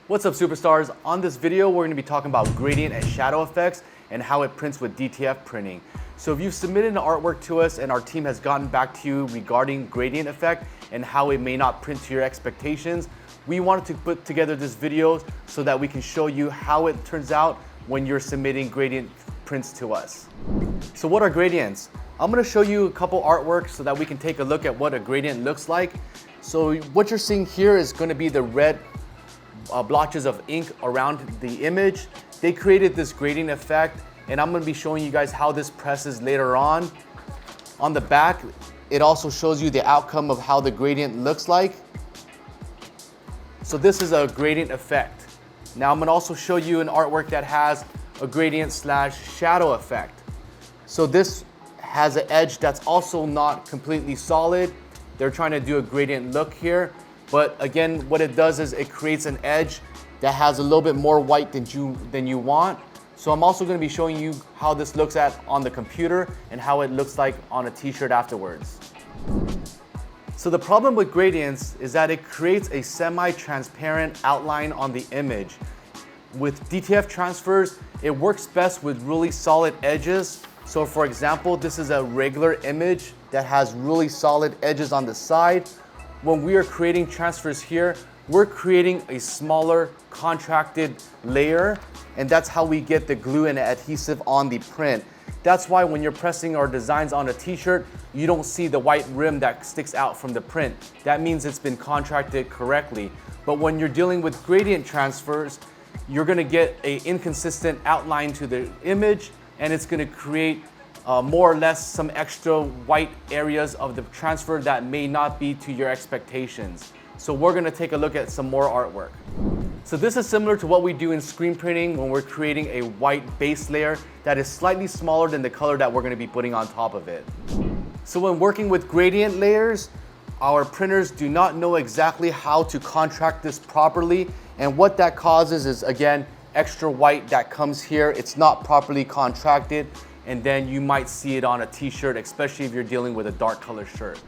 What's up, superstars? On this video, we're going to be talking about gradient and shadow effects and how it prints with DTF printing. So if you've submitted an artwork to us and our team has gotten back to you regarding gradient effect and how it may not print to your expectations, we wanted to put together this video so that we can show you how it turns out when you're submitting gradient prints to us. So what are gradients? I'm going to show you a couple artworks so that we can take a look at what a gradient looks like. So what you're seeing here is going to be the red blotches of ink around the image. They created this gradient effect, and I'm going to be showing you guys how this presses later on. On the back, it also shows you the outcome of how the gradient looks like. So this is a gradient effect. Now I'm going to also show you an artwork that has a gradient slash shadow effect. So this has an edge that's also not completely solid. They're trying to do a gradient look here. But again, what it does is it creates an edge that has a little bit more white than you want. So I'm also going to be showing you how this looks on the computer and how it looks like on a t-shirt afterwards. So the problem with gradients is that it creates a semi-transparent outline on the image. With DTF transfers, it works best with really solid edges. So for example, this is a regular image that has really solid edges on the side. When we are creating transfers here, we're creating a smaller contracted layer, and that's how we get the glue and adhesive on the print. That's why when you're pressing our designs on a t-shirt, you don't see the white rim that sticks out from the print. That means it's been contracted correctly. But when you're dealing with gradient transfers, you're gonna get an inconsistent outline to the image, and it's gonna create more or less some extra white areas of the transfer that may not be to your expectations. So we're gonna take a look at some more artwork. So this is similar to what we do in screen printing when we're creating a white base layer that is slightly smaller than the color that we're gonna be putting on top of it. So when working with gradient layers, our printers do not know exactly how to contract this properly, and what that causes is, again, extra white that comes here. It's not properly contracted, and then you might see it on a t-shirt, especially if you're dealing with a dark color shirt.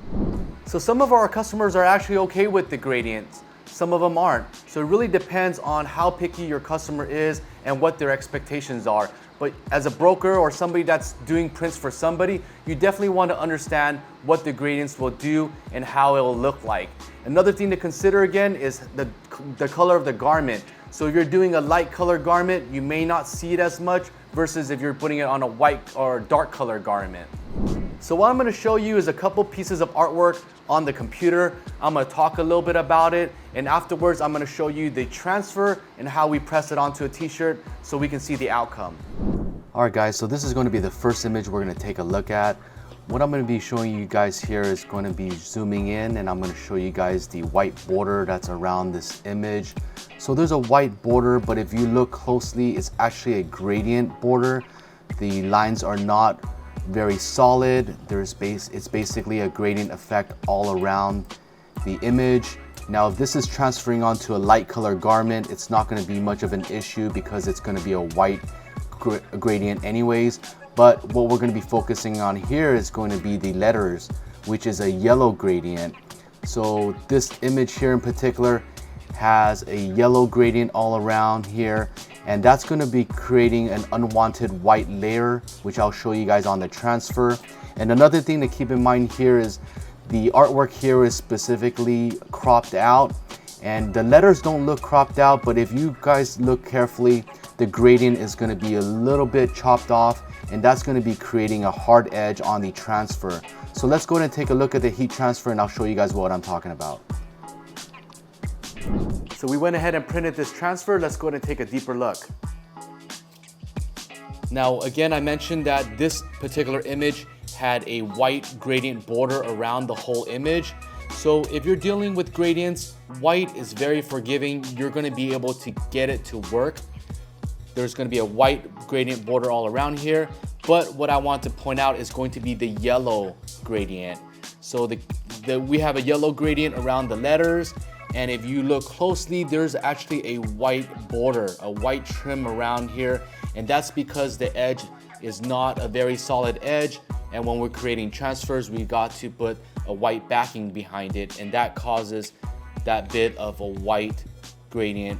So some of our customers are actually okay with the gradients. Some of them aren't. So it really depends on how picky your customer is and what their expectations are. But as a broker or somebody that's doing prints for somebody, you definitely want to understand what the gradients will do and how it will look like. Another thing to consider again is the color of the garment. So if you're doing a light color garment, you may not see it as much versus if you're putting it on a white or dark color garment. So what I'm going to show you is a couple pieces of artwork on the computer. I'm going to talk a little bit about it, and afterwards I'm going to show you the transfer and how we press it onto a t-shirt so we can see the outcome. Alright guys, so this is going to be the first image we're going to take a look at. What I'm going to be showing you guys here is going to be zooming in, and I'm going to show you guys the white border that's around this image. So there's a white border, but if you look closely, it's actually a gradient border. The lines are not very solid. It's basically a gradient effect all around the image. Now, if this is transferring onto a light color garment, it's not going to be much of an issue because it's going to be a white gradient anyways. But what we're going to be focusing on here is going to be the letters, which is a yellow gradient. So this image here in particular has a yellow gradient all around here, and that's going to be creating an unwanted white layer, which I'll show you guys on the transfer. And another thing to keep in mind here is the artwork here is specifically cropped out, and the letters don't look cropped out, but if you guys look carefully, the gradient is going to be a little bit chopped off, and that's going to be creating a hard edge on the transfer. So let's go ahead and take a look at the heat transfer, and I'll show you guys what I'm talking about. So we went ahead and printed this transfer. Let's go ahead and take a deeper look. Now, again, I mentioned that this particular image had a white gradient border around the whole image. So if you're dealing with gradients, white is very forgiving. You're going to be able to get it to work. There's going to be a white gradient border all around here. But what I want to point out is going to be the yellow gradient. So we have a yellow gradient around the letters. And if you look closely, there's actually a white border, a white trim around here. And that's because the edge is not a very solid edge. And when we're creating transfers, we got to put a white backing behind it. And that causes that bit of a white gradient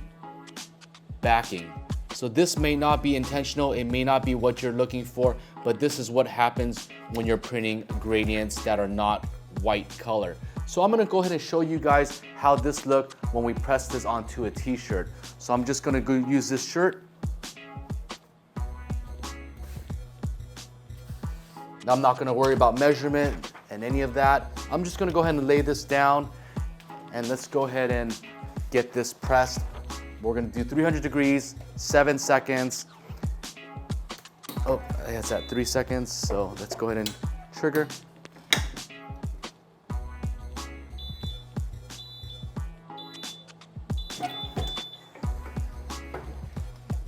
backing. So this may not be intentional, it may not be what you're looking for, but this is what happens when you're printing gradients that are not white color. So I'm gonna go ahead and show you guys how this looked when we press this onto a t-shirt. So I'm just gonna go use this shirt. Now I'm not gonna worry about measurement and any of that. I'm just gonna go ahead and lay this down and let's go ahead and get this pressed. We're gonna do 300 degrees, 7 seconds. Oh, it's at 3 seconds, so let's go ahead and trigger.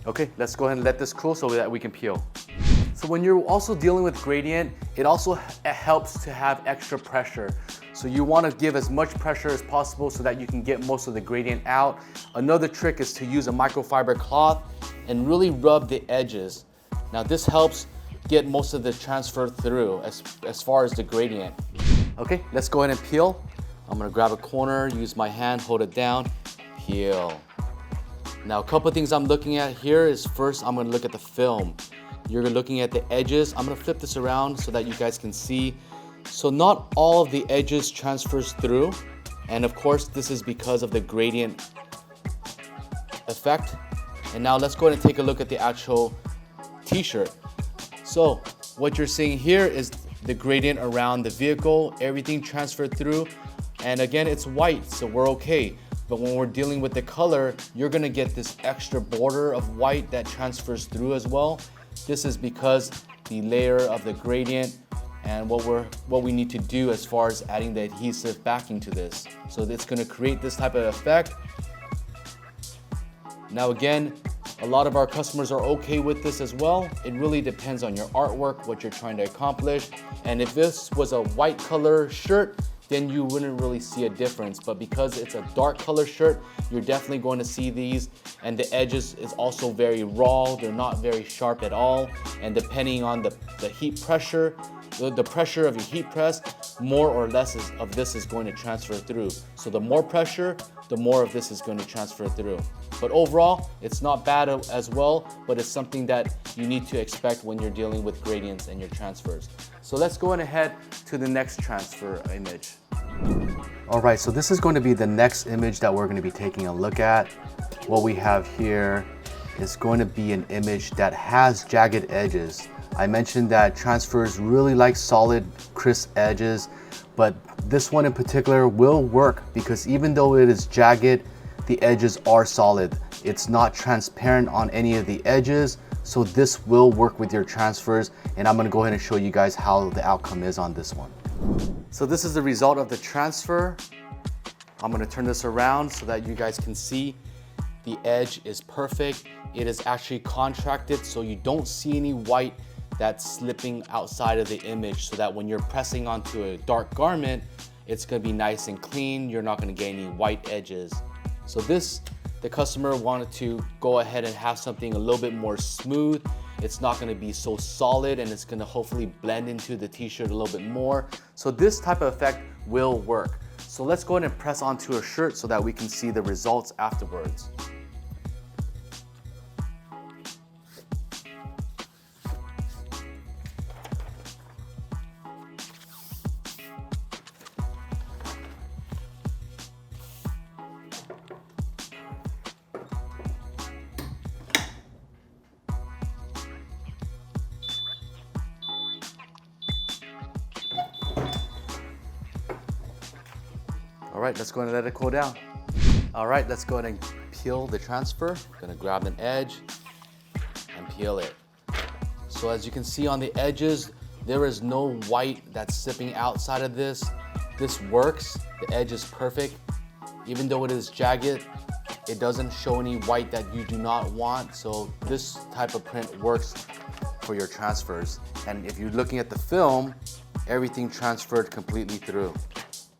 Okay, let's go ahead and let this cool so that we can peel. So when you're also dealing with gradient, it also helps to have extra pressure. So you want to give as much pressure as possible so that you can get most of the gradient out. Another trick is to use a microfiber cloth and really rub the edges. Now this helps get most of the transfer through as far as the gradient. Okay, let's go ahead and peel. I'm gonna grab a corner, use my hand, hold it down, peel. Now a couple of things I'm looking at here is first I'm gonna look at the film. You're looking at the edges. I'm gonna flip this around so that you guys can see. So not all of the edges transfers through. And of course, this is because of the gradient effect. And now let's go ahead and take a look at the actual t-shirt. So what you're seeing here is the gradient around the vehicle, everything transferred through. And again, it's white, so we're okay. But when we're dealing with the color, you're gonna get this extra border of white that transfers through as well. This is because the layer of the gradient and what we need to do as far as adding the adhesive backing to this. So it's gonna create this type of effect. Now again, a lot of our customers are okay with this as well. It really depends on your artwork, what you're trying to accomplish. And if this was a white color shirt, then you wouldn't really see a difference. But because it's a dark color shirt, you're definitely going to see these. And the edges is also very raw. They're not very sharp at all. And depending on the heat pressure, the pressure of your heat press, more or less of this is going to transfer through. So the more pressure, the more of this is going to transfer through. But overall, it's not bad as well, but it's something that you need to expect when you're dealing with gradients and your transfers. So let's go ahead to the next transfer image. All right, so this is going to be the next image that we're going to be taking a look at. What we have here is going to be an image that has jagged edges. I mentioned that transfers really like solid, crisp edges, but this one in particular will work because even though it is jagged, the edges are solid. It's not transparent on any of the edges, so this will work with your transfers, and I'm gonna go ahead and show you guys how the outcome is on this one. So this is the result of the transfer. I'm gonna turn this around so that you guys can see the edge is perfect. It is actually contracted, so you don't see any white that's slipping outside of the image, so that when you're pressing onto a dark garment, it's gonna be nice and clean. You're not gonna get any white edges. So this, the customer wanted to go ahead and have something a little bit more smooth. It's not gonna be so solid, and it's gonna hopefully blend into the t-shirt a little bit more. So this type of effect will work. So let's go ahead and press onto a shirt so that we can see the results afterwards. All right, let's go ahead and let it cool down. All right, let's go ahead and peel the transfer. Gonna grab an edge and peel it. So as you can see on the edges, there is no white that's sipping outside of this. This works, the edge is perfect. Even though it is jagged, it doesn't show any white that you do not want. So this type of print works for your transfers. And if you're looking at the film, everything transferred completely through.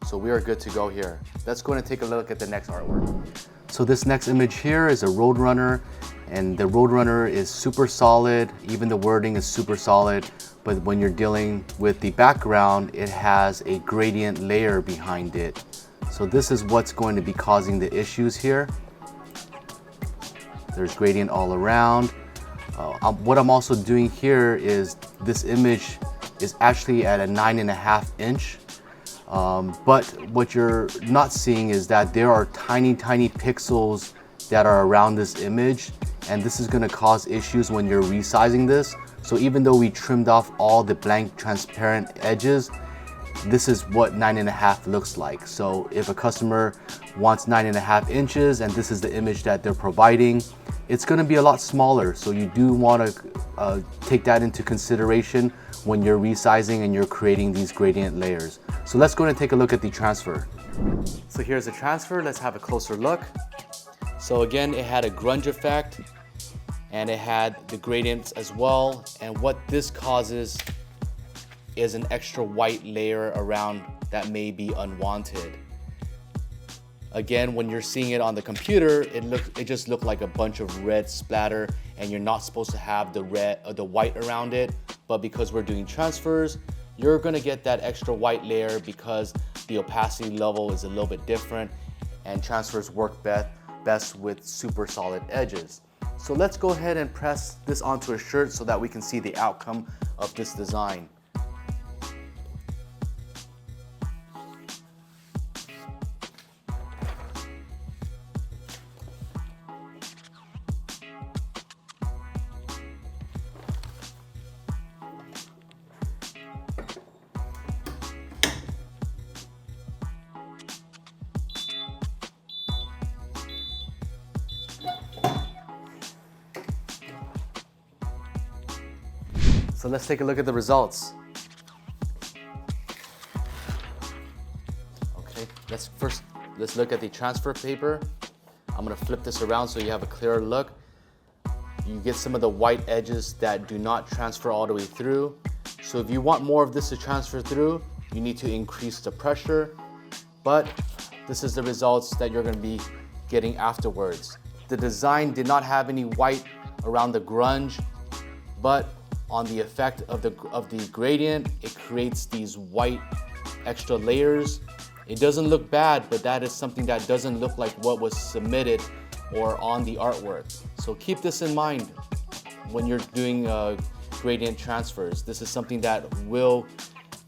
So we are good to go here. Let's go ahead and take a look at the next artwork. So this next image here is a Roadrunner, and the Roadrunner is super solid. Even the wording is super solid, but when you're dealing with the background, it has a gradient layer behind it. So this is what's going to be causing the issues here. There's gradient all around. What I'm also doing here is this image is actually at a 9.5 inch. But what you're not seeing is that there are tiny pixels that are around this image, and this is going to cause issues when you're resizing this. So even though we trimmed off all the blank transparent edges, this is what 9.5 looks like. So if a customer wants 9.5 inches and this is the image that they're providing, it's going to be a lot smaller. So you do want to take that into consideration when you're resizing and you're creating these gradient layers. So let's go and take a look at the transfer. So here's the transfer. Let's have a closer look. So again, it had a grunge effect and it had the gradients as well. And what this causes is an extra white layer around that may be unwanted. Again, when you're seeing it on the computer, it just looked like a bunch of red splatter, and you're not supposed to have the red or the white around it. But because we're doing transfers, you're gonna get that extra white layer because the opacity level is a little bit different, and transfers work best with super solid edges. So let's go ahead and press this onto a shirt so that we can see the outcome of this design. So let's take a look at the results. Okay, let's look at the transfer paper. I'm gonna flip this around so you have a clearer look. You get some of the white edges that do not transfer all the way through. So if you want more of this to transfer through, you need to increase the pressure, but this is the results that you're gonna be getting afterwards. The design did not have any white around the grunge, but on the effect of the gradient, it creates these white extra layers. It doesn't look bad, but that is something that doesn't look like what was submitted or on the artwork. So keep this in mind when you're doing gradient transfers. This is something that will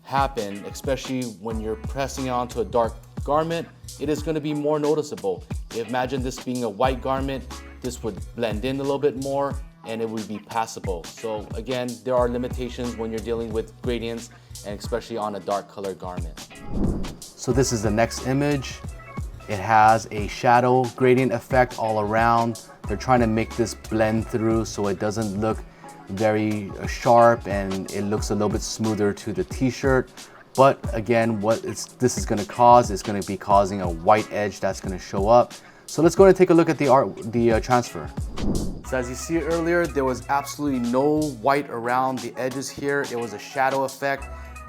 happen, especially when you're pressing it onto a dark garment. It is going to be more noticeable. Imagine this being a white garment, this would blend in a little bit more and it would be passable. So again, there are limitations when you're dealing with gradients, and especially on a dark color garment. So this is the next image. It has a shadow gradient effect all around. They're trying to make this blend through so it doesn't look very sharp and it looks a little bit smoother to the t-shirt. But again, this is gonna cause, it's gonna be causing a white edge that's gonna show up. So let's go and take a look at the transfer. So as you see earlier, there was absolutely no white around the edges here. It was a shadow effect,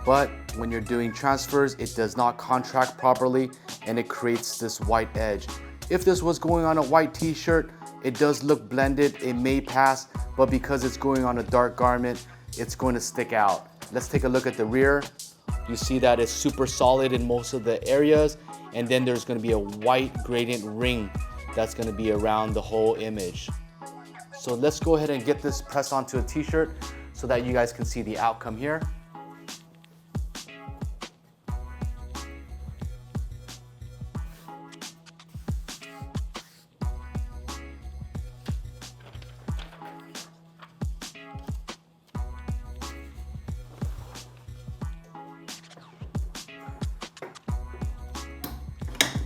but when you're doing transfers, it does not contract properly and it creates this white edge. If this was going on a white t-shirt, it does look blended, it may pass, but because it's going on a dark garment, it's going to stick out. Let's take a look at the rear. You see that it's super solid in most of the areas, and then there's going to be a white gradient ring that's going to be around the whole image. So let's go ahead and get this pressed onto a t-shirt so that you guys can see the outcome here.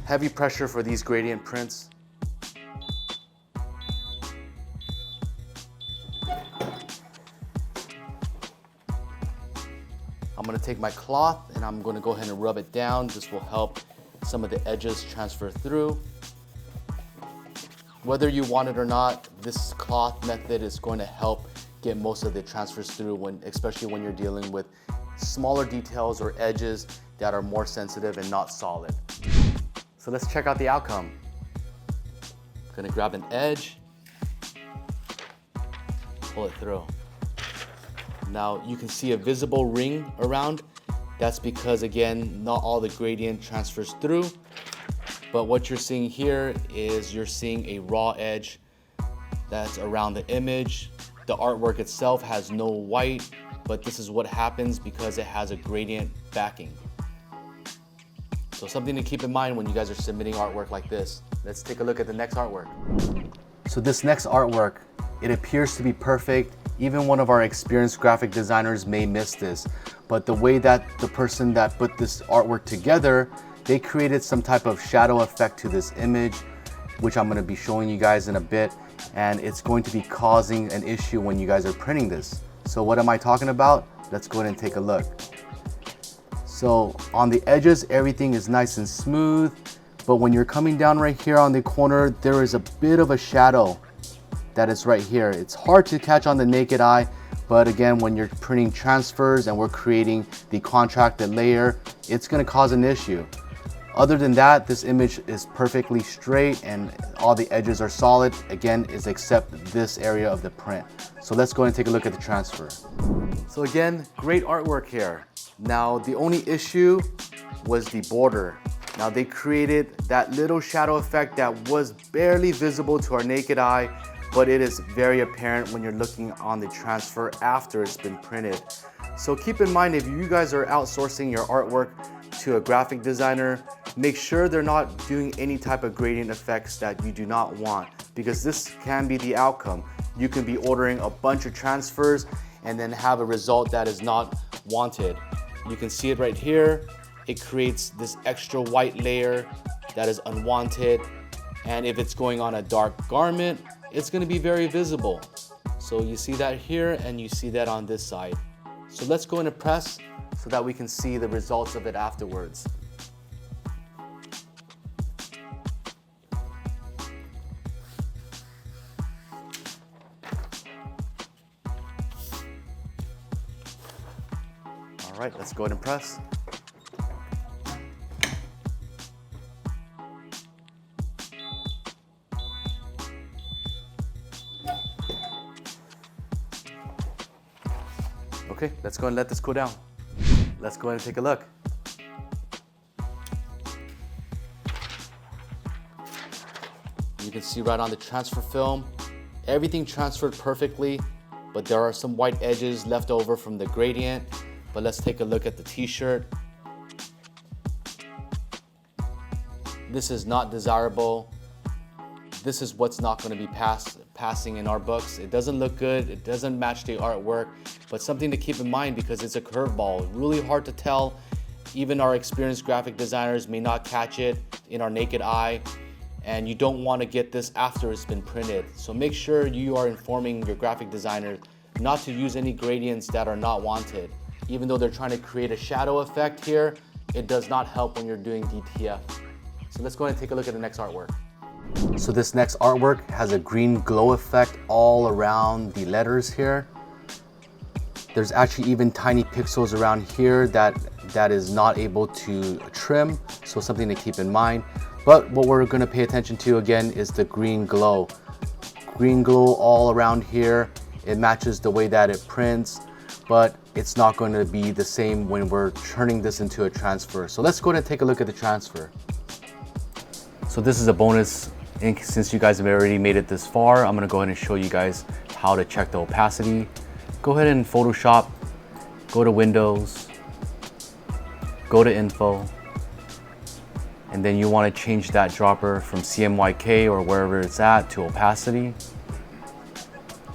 Heavy pressure for these gradient prints. I'm gonna take my cloth and I'm gonna go ahead and rub it down. This will help some of the edges transfer through. Whether you want it or not, this cloth method is going to help get most of the transfers through, especially when you're dealing with smaller details or edges that are more sensitive and not solid. So let's check out the outcome. I'm gonna grab an edge, pull it through. Now you can see a visible ring around. That's because, again, not all the gradient transfers through, but what you're seeing here is you're seeing a raw edge that's around the image. The artwork itself has no white, but this is what happens because it has a gradient backing. So something to keep in mind when you guys are submitting artwork like this. Let's take a look at the next artwork. So this next artwork, it appears to be perfect. Even one of our experienced graphic designers may miss this, but the way that the person that put this artwork together, they created some type of shadow effect to this image, which I'm gonna be showing you guys in a bit, and it's going to be causing an issue when you guys are printing this. So what am I talking about? Let's go ahead and take a look. So on the edges, everything is nice and smooth, but when you're coming down right here on the corner, there is a bit of a shadow that is right here. It's hard to catch on the naked eye, but again, when you're printing transfers and we're creating the contracted layer, it's gonna cause an issue. Other than that, this image is perfectly straight and all the edges are solid, again, is except this area of the print. So let's go and take a look at the transfer. So again, great artwork here. Now, the only issue was the border. Now they created that little shadow effect that was barely visible to our naked eye, but it is very apparent when you're looking on the transfer after it's been printed. So keep in mind, if you guys are outsourcing your artwork to a graphic designer, make sure they're not doing any type of gradient effects that you do not want, because this can be the outcome. You can be ordering a bunch of transfers and then have a result that is not wanted. You can see it right here. It creates this extra white layer that is unwanted. And if it's going on a dark garment, it's gonna be very visible. So you see that here and you see that on this side. So let's go into press so that we can see the results of it afterwards. All right, let's go ahead and press. Okay, let's go and let this cool down. Let's go ahead and take a look. You can see right on the transfer film, everything transferred perfectly, but there are some white edges left over from the gradient. But let's take a look at the t-shirt. This is not desirable. This is what's not going to be passing in our books. It doesn't look good, it doesn't match the artwork, but something to keep in mind because it's a curveball. Really hard to tell. Even our experienced graphic designers may not catch it in our naked eye, and you don't want to get this after it's been printed. So make sure you are informing your graphic designer not to use any gradients that are not wanted. Even though they're trying to create a shadow effect here, it does not help when you're doing DTF. So let's go ahead and take a look at the next artwork. So this next artwork has a green glow effect all around the letters here. There's actually even tiny pixels around here that is not able to trim, so something to keep in mind. But what we're going to pay attention to again is the green glow. Green glow all around here. It matches the way that it prints, but it's not going to be the same when we're turning this into a transfer. So let's go ahead and take a look at the transfer. So this is a bonus. Since you guys have already made it this far, I'm gonna go ahead and show you guys how to check the opacity. Go ahead and Photoshop, go to Windows, go to Info, and then you wanna change that dropper from CMYK or wherever it's at to opacity.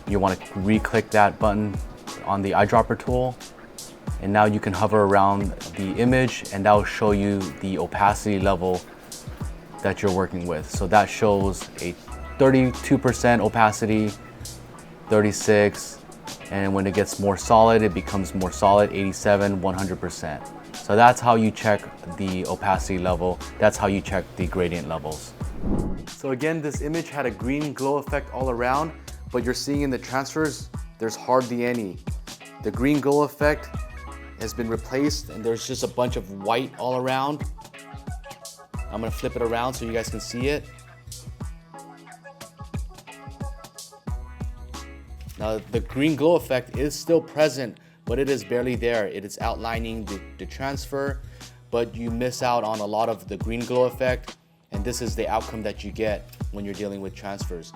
You wanna re-click that button on the eyedropper tool, and now you can hover around the image and that will show you the opacity level that you're working with. So that shows a 32% opacity, 36, and when it gets more solid, it becomes more solid, 87, 100%. So that's how you check the opacity level. That's how you check the gradient levels. So again, this image had a green glow effect all around, but you're seeing in the transfers, there's hardly any. The green glow effect has been replaced and there's just a bunch of white all around. I'm gonna flip it around so you guys can see it. Now the green glow effect is still present, but it is barely there. It is outlining the transfer, but you miss out on a lot of the green glow effect, and this is the outcome that you get when you're dealing with transfers.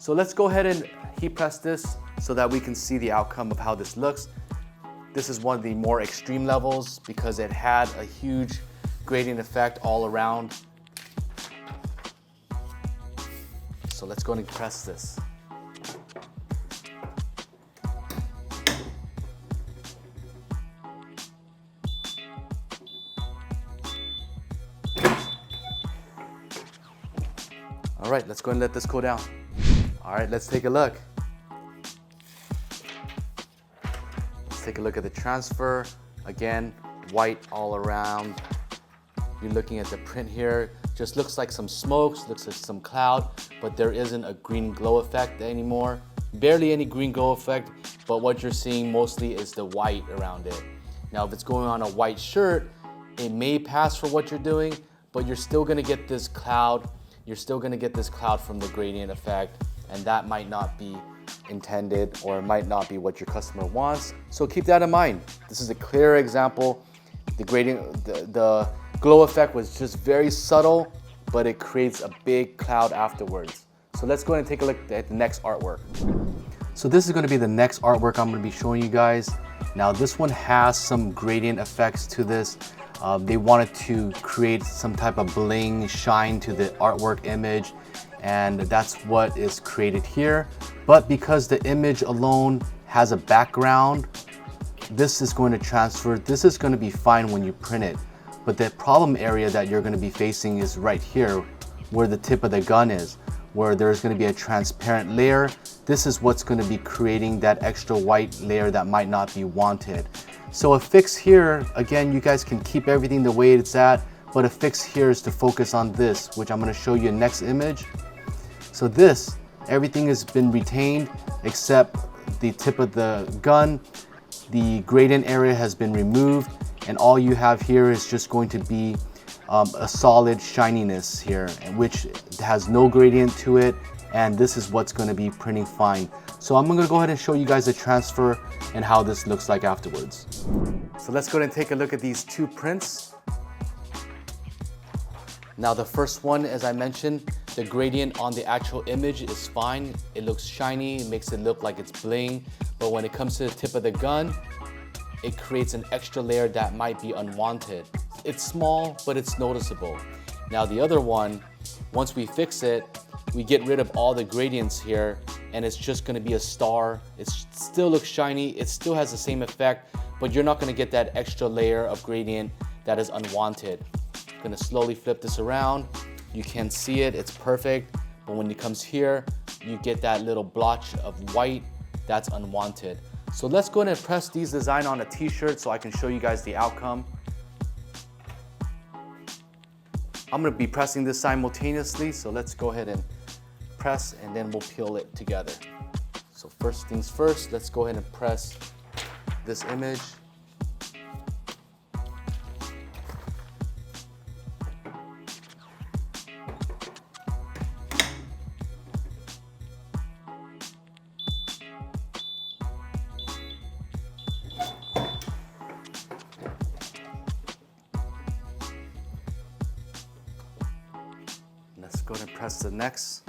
So let's go ahead and heat press this so that we can see the outcome of how this looks. This is one of the more extreme levels because it had a huge gradient effect all around. So let's go and press this. All right, let's go and let this cool down. All right, let's take a look. Let's take a look at the transfer. Again, white all around. You're looking at the print here. Just looks like some smokes, looks like some cloud, but there isn't a green glow effect anymore. Barely any green glow effect, but what you're seeing mostly is the white around it. Now, if it's going on a white shirt, it may pass for what you're doing, but you're still gonna get this cloud. You're still gonna get this cloud from the gradient effect, and that might not be intended or it might not be what your customer wants. So keep that in mind. This is a clear example. The gradient, the glow effect was just very subtle, but it creates a big cloud afterwards. So let's go ahead and take a look at the next artwork. So this is gonna be the next artwork I'm gonna be showing you guys. Now this one has some gradient effects to this. They wanted to create some type of bling shine to the artwork image, and that's what is created here. But because the image alone has a background, this is going to transfer. This is going to be fine when you print it. But the problem area that you're going to be facing is right here where the tip of the gun is, where there's going to be a transparent layer. This is what's going to be creating that extra white layer that might not be wanted. So a fix here, again, you guys can keep everything the way it's at, but a fix here is to focus on this, which I'm going to show you in next image. So this, everything has been retained except the tip of the gun. The gradient area has been removed, and all you have here is just going to be a solid shininess here, which has no gradient to it, and this is what's going to be printing fine. So I'm going to go ahead and show you guys the transfer and how this looks like afterwards. So let's go ahead and take a look at these two prints. Now the first one, as I mentioned, the gradient on the actual image is fine. It looks shiny, it makes it look like it's bling, but when it comes to the tip of the gun, it creates an extra layer that might be unwanted. It's small, but it's noticeable. Now the other one, once we fix it, we get rid of all the gradients here, and it's just gonna be a star. It still looks shiny, it still has the same effect, but you're not gonna get that extra layer of gradient that is unwanted. I'm gonna slowly flip this around. You can see it, it's perfect, but when it comes here, you get that little blotch of white that's unwanted. So let's go ahead and press these design on a t-shirt so I can show you guys the outcome. I'm gonna be pressing this simultaneously, so let's go ahead and press and then we'll peel it together. So first things first, let's go ahead and press this image. Let's go ahead and press the next.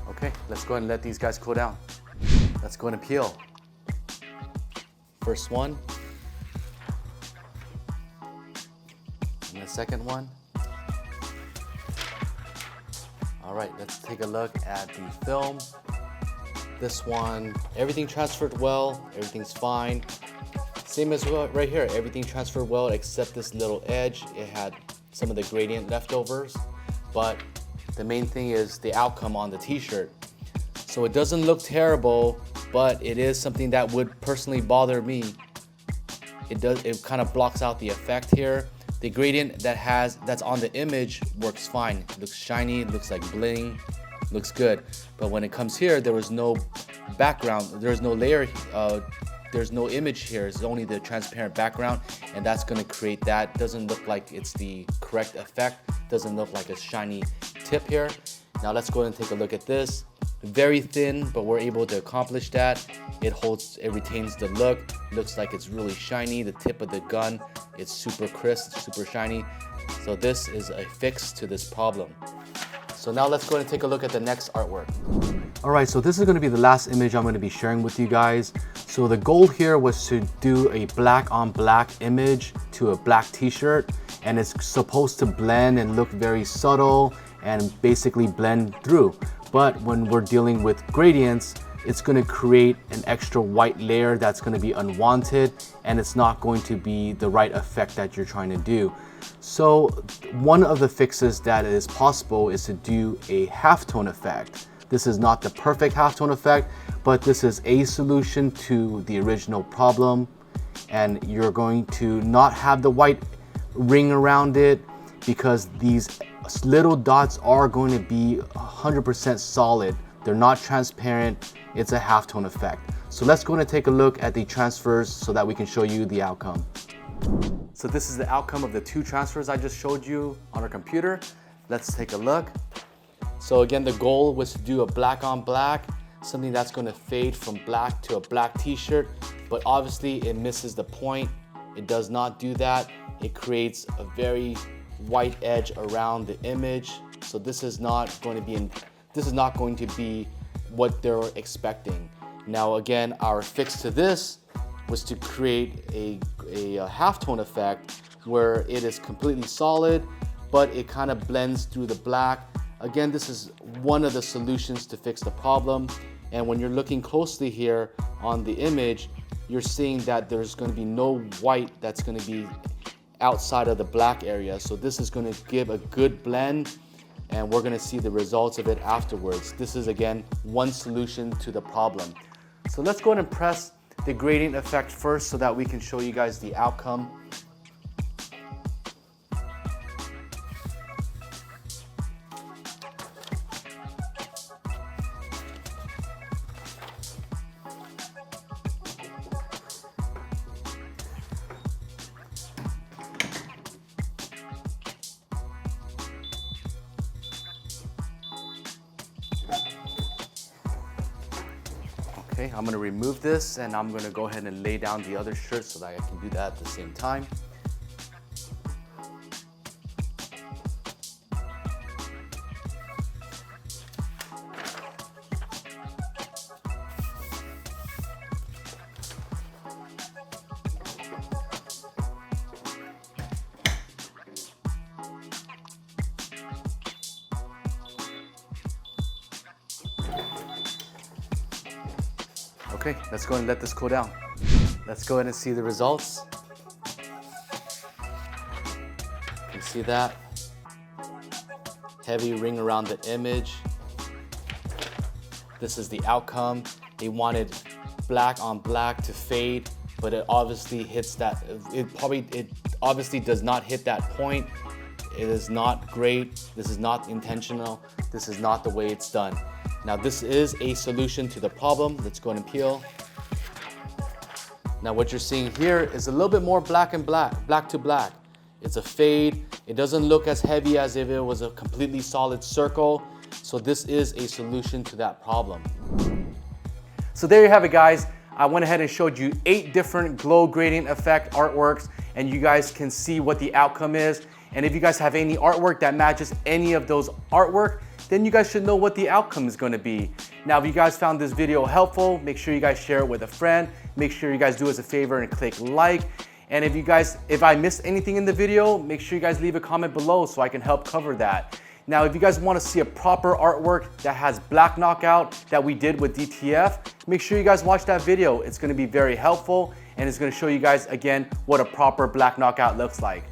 Okay, let's go ahead and let these guys cool down. Let's go ahead and peel. First one, and the second one. All right, let's take a look at the film. This one, everything transferred well, everything's fine. Same as well right here, everything transferred well except this little edge. It had some of the gradient leftovers, but the main thing is the outcome on the t-shirt. So it doesn't look terrible, but it is something that would personally bother me. It kind of blocks out the effect here. The gradient that's on the image works fine. It looks shiny, it looks like bling, looks good. But when it comes here, there was no background, there was no layer there's no image here. It's only the transparent background, and that's gonna create that. Doesn't look like it's the correct effect. Doesn't look like a shiny tip here. Now let's go ahead and take a look at this. Very thin, but we're able to accomplish that. It retains the look. Looks like it's really shiny. The tip of the gun, it's super crisp, super shiny. So this is a fix to this problem. So now let's go ahead and take a look at the next artwork. All right, so this is gonna be the last image I'm gonna be sharing with you guys. So the goal here was to do a black on black image to a black t-shirt, and it's supposed to blend and look very subtle and basically blend through. But when we're dealing with gradients, it's gonna create an extra white layer that's gonna be unwanted, and it's not going to be the right effect that you're trying to do. So one of the fixes that is possible is to do a halftone effect. This is not the perfect halftone effect, but this is a solution to the original problem. And you're going to not have the white ring around it, because these little dots are going to be 100% solid. They're not transparent. It's a halftone effect. So let's go and take a look at the transfers so that we can show you the outcome. So this is the outcome of the two transfers I just showed you on our computer. Let's take a look. So again, the goal was to do a black on black, something that's going to fade from black to a black t-shirt, but obviously it misses the point. It does not do that. It creates a very white edge around the image. So this is not going to be what they're expecting. Now again, our fix to this was to create a halftone effect where it is completely solid, but it kind of blends through the black. Again, this is one of the solutions to fix the problem. And when you're looking closely here on the image, you're seeing that there's going to be no white that's going to be outside of the black area. So this is going to give a good blend, and we're going to see the results of it afterwards. This is again one solution to the problem. So let's go ahead and press the gradient effect first so that we can show you guys the outcome. Okay, I'm gonna remove this, and I'm gonna go ahead and lay down the other shirt so that I can do that at the same time. Okay, let's go and let this cool down. Let's go ahead and see the results. You can see that. Heavy ring around the image. This is the outcome. They wanted black on black to fade, but it obviously hits that. It obviously does not hit that point. It is not great. This is not intentional. This is not the way it's done. Now this is a solution to the problem. Let's go ahead and peel. Now what you're seeing here is a little bit more black to black. It's a fade. It doesn't look as heavy as if it was a completely solid circle. So this is a solution to that problem. So there you have it, guys. I went ahead and showed you 8 different glow gradient effect artworks, and you guys can see what the outcome is. And if you guys have any artwork that matches any of those artwork, then you guys should know what the outcome is going to be. Now, if you guys found this video helpful, make sure you guys share it with a friend. Make sure you guys do us a favor and click like. And if I missed anything in the video, make sure you guys leave a comment below so I can help cover that. Now, if you guys want to see a proper artwork that has black knockout that we did with DTF, make sure you guys watch that video. It's going to be very helpful, and it's going to show you guys again what a proper black knockout looks like.